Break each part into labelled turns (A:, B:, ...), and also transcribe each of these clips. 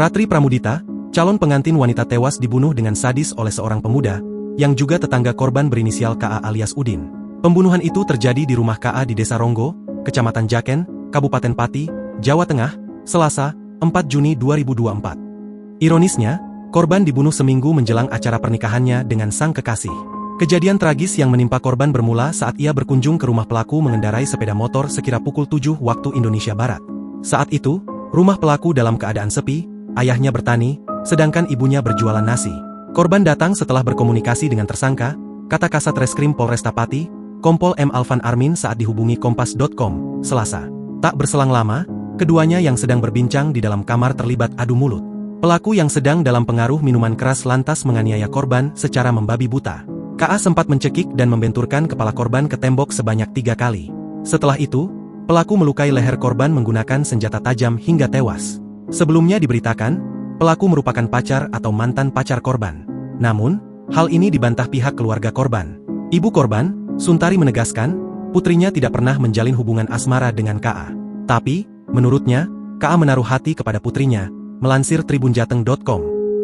A: Ratri Pramudita, calon pengantin wanita tewas dibunuh dengan sadis oleh seorang pemuda, yang juga tetangga korban berinisial KA alias Udin. Pembunuhan itu terjadi di rumah KA di Desa Ronggo, Kecamatan Jaken, Kabupaten Pati, Jawa Tengah, Selasa, 4 Juni 2024. Ironisnya, korban dibunuh seminggu menjelang acara pernikahannya dengan sang kekasih. Kejadian tragis yang menimpa korban bermula saat ia berkunjung ke rumah pelaku mengendarai sepeda motor sekira pukul 7 waktu Indonesia Barat. Saat itu, rumah pelaku dalam keadaan sepi, ayahnya bertani, sedangkan ibunya berjualan nasi. Korban datang setelah berkomunikasi dengan tersangka, kata Kasat Reskrim Polresta Pati, Kompol M. Alvan Armin saat dihubungi Kompas.com, Selasa. Tak berselang lama, keduanya yang sedang berbincang di dalam kamar terlibat adu mulut. Pelaku yang sedang dalam pengaruh minuman keras lantas menganiaya korban secara membabi buta. KA sempat mencekik dan membenturkan kepala korban ke tembok sebanyak 3 kali. Setelah itu, pelaku melukai leher korban menggunakan senjata tajam hingga tewas. Sebelumnya diberitakan, pelaku merupakan pacar atau mantan pacar korban. Namun, hal ini dibantah pihak keluarga korban. Ibu korban, Suntari menegaskan, putrinya tidak pernah menjalin hubungan asmara dengan KA. Tapi, menurutnya, KA menaruh hati kepada putrinya, melansir tribunjateng.com.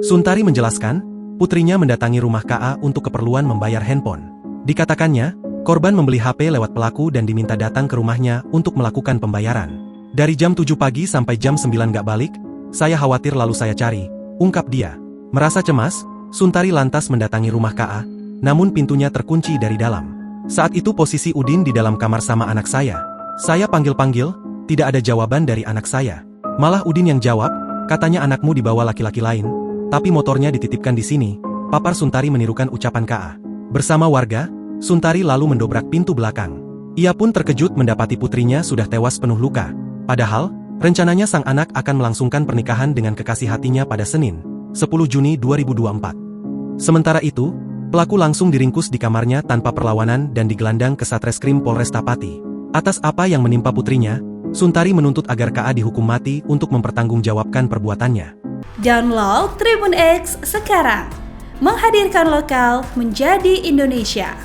A: Suntari menjelaskan, putrinya mendatangi rumah KA untuk keperluan membayar handphone. Dikatakannya, korban membeli HP lewat pelaku dan diminta datang ke rumahnya untuk melakukan pembayaran. Dari jam 7 pagi sampai jam 9 gak balik, saya khawatir lalu saya cari, ungkap dia. Merasa cemas, Suntari lantas mendatangi rumah KA, namun pintunya terkunci dari dalam. Saat itu posisi Udin di dalam kamar sama anak saya. Saya panggil-panggil, tidak ada jawaban dari anak saya. Malah Udin yang jawab, katanya anakmu dibawa laki-laki lain, tapi motornya dititipkan di sini, papar Suntari menirukan ucapan KA. Bersama warga, Suntari lalu mendobrak pintu belakang. Ia pun terkejut mendapati putrinya sudah tewas penuh luka. Padahal, rencananya sang anak akan melangsungkan pernikahan dengan kekasih hatinya pada Senin, 10 Juni 2024. Sementara itu, pelaku langsung diringkus di kamarnya tanpa perlawanan dan digelandang ke Satreskrim Polresta Pati. Atas apa yang menimpa putrinya, Suntari menuntut agar KA dihukum mati untuk mempertanggungjawabkan perbuatannya.
B: Download Tribun X sekarang, menghadirkan lokal menjadi Indonesia.